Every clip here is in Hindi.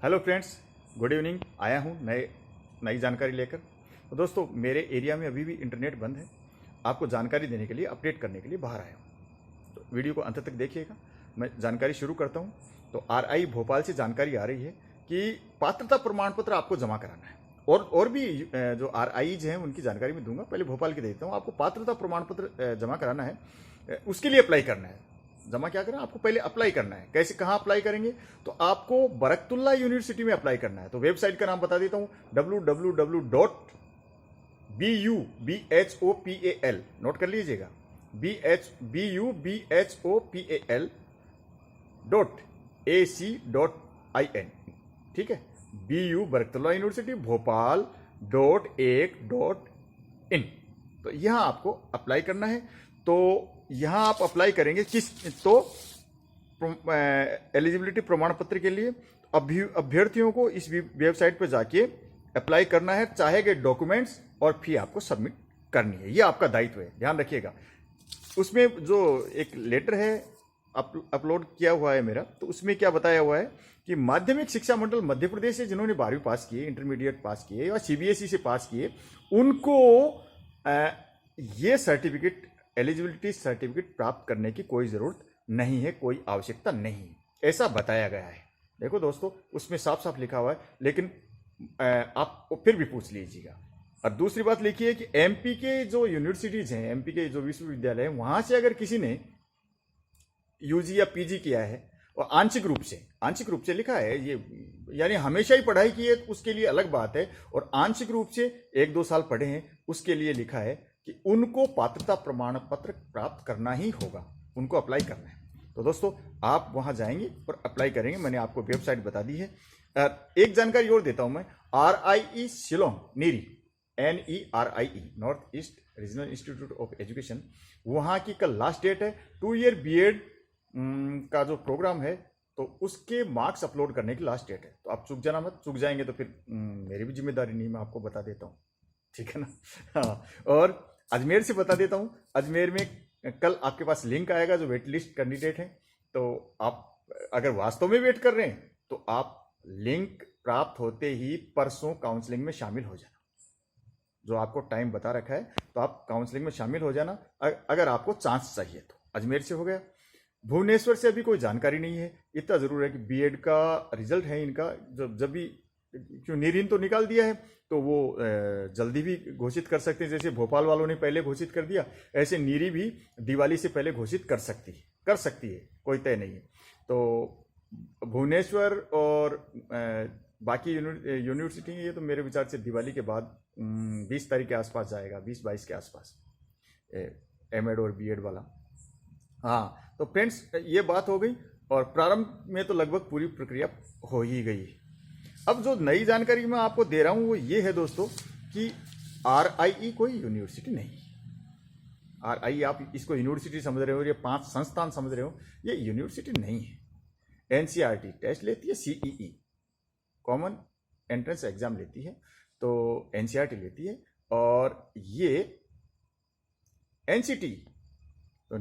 Hello friends, good evening. आया हूँ नई जानकारी लेकर। तो दोस्तों, मेरे एरिया में अभी भी इंटरनेट बंद है। आपको जानकारी देने के लिए, अपडेट करने के लिए बाहर आया हूँ। तो वीडियो को अंत तक देखिएगा। मैं जानकारी शुरू करता हूँ। तो आरआई भोपाल से जानकारी आ रही है कि पात्रता प्रमाण पत्र आपको जमा कराना है। और भी जो आरआईज हैं उनकी जानकारी मैं दूंगा। पहले भोपाल की देता हूँ। आपको पात्रता प्रमाण पत्र जमा कराना है, उसके लिए अप्लाई करना है। जमा क्या करना है, आपको पहले अप्लाई करना है। कैसे, कहाँ अप्लाई करेंगे? तो आपको बरकतुल्ला यूनिवर्सिटी में अप्लाई करना है। तो वेबसाइट का नाम बता देता हूँ, www.BUBHOPAL, नोट कर लीजिएगा, BUBHOPAL.AC.IN। ठीक है, BU Barkatullah university Bhopal .1.in। तो यहाँ आपको अप्लाई करना है। तो यहाँ आप अप्लाई करेंगे किस, तो एलिजिबिलिटी प्रमाण पत्र के लिए अभ्यर्थियों को इस वेबसाइट पर जाके अप्लाई करना है। चाहे गए डॉक्यूमेंट्स और फी आपको सबमिट करनी है। ये आपका दायित्व है, ध्यान रखिएगा। उसमें जो एक लेटर है अपलोड किया हुआ है मेरा, तो उसमें क्या बताया हुआ है कि माध्यमिक शिक्षा मंडल मध्य प्रदेश से जिन्होंने 12वीं पास किए, इंटरमीडिएट पास किए या सीबीएसई से पास किए, उनको ये सर्टिफिकेट, एलिजिबिलिटी सर्टिफिकेट प्राप्त करने की कोई जरूरत नहीं है, कोई आवश्यकता नहीं है, ऐसा बताया गया है। देखो दोस्तों, उसमें साफ साफ लिखा हुआ है, लेकिन आप फिर भी पूछ लीजिएगा। और दूसरी बात लिखिए कि एमपी के जो यूनिवर्सिटीज हैं, एमपी के जो विश्वविद्यालय हैं, वहां से अगर किसी ने यूजी या पीजी किया है और आंशिक रूप से लिखा है, ये यानी हमेशा ही पढ़ाई की है, उसके लिए अलग बात है। और आंशिक रूप से 1-2 साल पढ़े हैं, उसके लिए लिखा है कि उनको पात्रता प्रमाण पत्र प्राप्त करना ही होगा, उनको अप्लाई करना है। तो दोस्तों, आप वहां जाएंगे और अप्लाई करेंगे। मैंने आपको वेबसाइट बता दी है। एक जानकारी और देता हूं मैं, RIE Shillong NERIE, NERIE, north east regional institute of education, वहां की कल लास्ट डेट है। 2 ईयर बीएड का जो प्रोग्राम है, तो उसके मार्क्स अपलोड करने की लास्ट डेट है। तो आप चूक जाना मत, चूक जाएंगे तो फिर मेरी भी जिम्मेदारी नहीं, मैं आपको बता देता हूँ, ठीक है ना। हाँ, और अजमेर से बता देता हूँ, अजमेर में कल आपके पास लिंक आएगा जो वेट लिस्ट कैंडिडेट हैं। तो आप अगर वास्तव में वेट कर रहे हैं, तो आप लिंक प्राप्त होते ही परसों काउंसलिंग में शामिल हो जाना। जो आपको टाइम बता रखा है, तो आप काउंसलिंग में शामिल हो जाना, अगर आपको चांस चाहिए तो। अजमेर से हो गया। भुवनेश्वर से अभी कोई जानकारी नहीं है। इतना जरूर है कि बीएड का रिजल्ट है इनका, जब भी, क्यों नीरिन तो निकाल दिया है, तो वो जल्दी भी घोषित कर सकते हैं। जैसे भोपाल वालों ने पहले घोषित कर दिया, ऐसे नीरी भी दिवाली से पहले घोषित कर सकती है, कोई तय नहीं है। तो भुवनेश्वर और बाकी यूनिवर्सिटी, ये तो मेरे विचार से दिवाली के बाद 20 तारीख के आसपास जाएगा, 20-22 के आसपास, एमएड और बीएड वाला। हाँ, तो फ्रेंड्स, ये बात हो गई। और प्रारंभ में तो लगभग पूरी प्रक्रिया हो ही गई। अब जो नई जानकारी मैं आपको दे रहा हूं वो ये है दोस्तों कि RIE कोई यूनिवर्सिटी नहीं। RIE आप इसको यूनिवर्सिटी समझ रहे हो, ये 5 संस्थान समझ रहे हो, ये यूनिवर्सिटी नहीं है। NCERT टेस्ट लेती है, CEE कॉमन एंट्रेंस एग्जाम लेती है, तो NCERT लेती है। और ये NCT, तो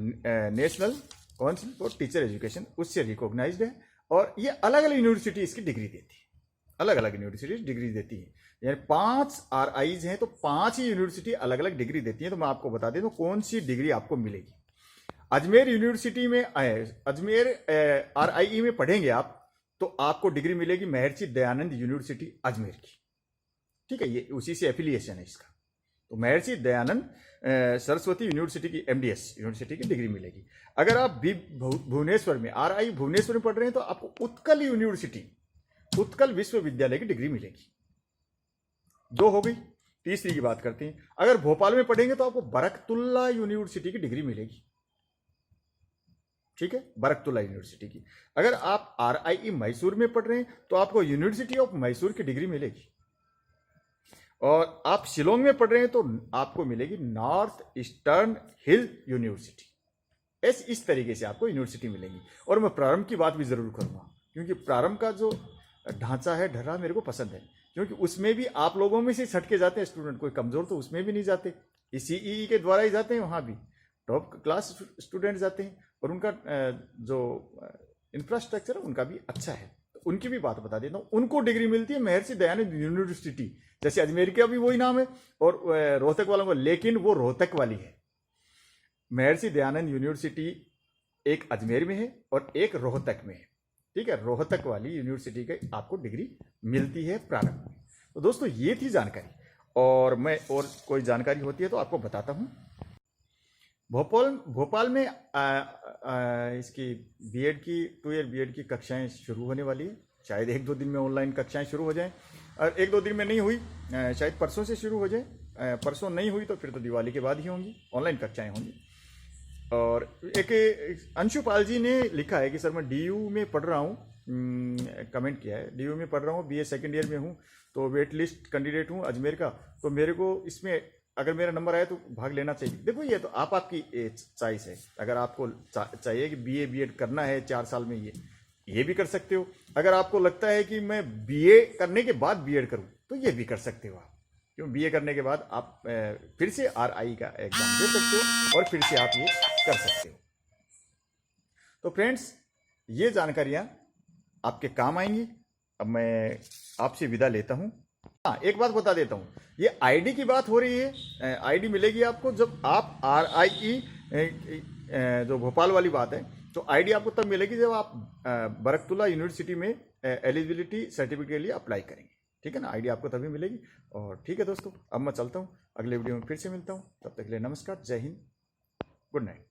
national council for teacher education, उससे रिकॉग्नाइज्ड है। और ये अलग अलग यूनिवर्सिटी इसकी डिग्री देती है, अलग अलग यूनिवर्सिटी डिग्री देती है। यानी 5 RIs हैं, तो 5 ही यूनिवर्सिटी अलग अलग डिग्री देती है। तो मैं आपको बता दें तो कौन सी डिग्री आपको मिलेगी। अजमेर यूनिवर्सिटी में, अजमेर RIE में पढ़ेंगे आप, तो आपको डिग्री मिलेगी महर्षि दयानंद यूनिवर्सिटी अजमेर की, ठीक है, ये उसी से एफिलिएशन है इसका। तो महर्षि दयानंद सरस्वती यूनिवर्सिटी की, MDS यूनिवर्सिटी की डिग्री मिलेगी। अगर आप भुवनेश्वर में, RIE भुवनेश्वर में पढ़ रहे हैं, तो आपको उत्कल यूनिवर्सिटी, उत्कल विश्वविद्यालय की डिग्री मिलेगी। 2 हो गई। तीसरी की बात करते हैं, अगर भोपाल में पढ़ेंगे तो आपको बरकतुल्ला यूनिवर्सिटी की डिग्री मिलेगी, ठीक है, बरकतुल्ला यूनिवर्सिटी की। अगर आप RIE मैसूर में पढ़ रहे हैं, तो आपको यूनिवर्सिटी ऑफ मैसूर की डिग्री मिलेगी। और आप शिलोंग में पढ़ रहे हैं, तो आपको मिलेगी नॉर्थ ईस्टर्न हिल यूनिवर्सिटी। इस तरीके से आपको यूनिवर्सिटी मिलेगी। और मैं प्रारंभ की बात भी जरूर करूंगा, क्योंकि प्रारंभ का जो ढांचा है, ढर्रा, मेरे को पसंद है, क्योंकि उसमें भी आप लोगों में से छटके जाते हैं स्टूडेंट। कोई कमजोर तो उसमें भी नहीं जाते, CEE के द्वारा ही जाते हैं, वहां भी टॉप क्लास स्टूडेंट जाते हैं। और उनका जो इंफ्रास्ट्रक्चर है उनका भी अच्छा है। तो उनकी भी बात बता देता हूँ। उनको डिग्री मिलती है महर्षि दयानंद यूनिवर्सिटी, जैसे अजमेर का भी वही नाम है और रोहतक वालों को, लेकिन वो रोहतक वाली है। महर्षि दयानंद यूनिवर्सिटी एक अजमेर में है और एक रोहतक में है, ठीक है। रोहतक वाली यूनिवर्सिटी के आपको डिग्री मिलती है प्रारंभ में। तो दोस्तों ये थी जानकारी, और मैं और कोई जानकारी होती है तो आपको बताता हूँ। भोपाल में इसकी बीएड की 2 ईयर बीएड की कक्षाएं शुरू होने वाली है। शायद 1-2 दिन में ऑनलाइन कक्षाएं शुरू हो जाएं, और 1-2 दिन में नहीं हुई, शायद परसों से शुरू हो जाए। परसों नहीं हुई तो फिर तो दिवाली के बाद ही होंगी ऑनलाइन कक्षाएं होंगी। और एक अंशुपाल जी ने लिखा है कि सर मैं डीयू में पढ़ रहा हूँ, कमेंट किया है, डीयू में पढ़ रहा हूँ, बीए सेकेंड ईयर में हूँ, तो वेट लिस्ट कैंडिडेट हूँ अजमेर का, तो मेरे को इसमें अगर मेरा नंबर आया तो भाग लेना चाहिए। देखो ये तो आपकी चॉइस है। अगर आपको चाहिए कि बीए बीएड करना है 4 साल में, ये भी कर सकते हो। अगर आपको लगता है कि मैं बीए करने के बाद बीएड करूं तो ये भी कर सकते हो आप, क्यों बीए करने के बाद आप फिर से आरआई का एग्जाम दे सकते हो और फिर से आप ये कर सकते हो। तो फ्रेंड्स ये जानकारियां आपके काम आएंगी। अब मैं आपसे विदा लेता हूं। हाँ, एक बात बता देता हूँ, ये आईडी की बात हो रही है। आईडी मिलेगी आपको जब आप आरआई जो भोपाल वाली बात है, तो आईडी आपको तब मिलेगी जब आप बरकतुल्ला यूनिवर्सिटी में एलिजिबिलिटी सर्टिफिकेट के लिए अप्लाई करेंगे, ठीक है ना। आईडी आपको तभी मिलेगी। और ठीक है दोस्तों, अब मैं चलता हूँ, अगले वीडियो में फिर से मिलता हूँ। तब तक के लिए नमस्कार, जय हिंद, गुड नाइट।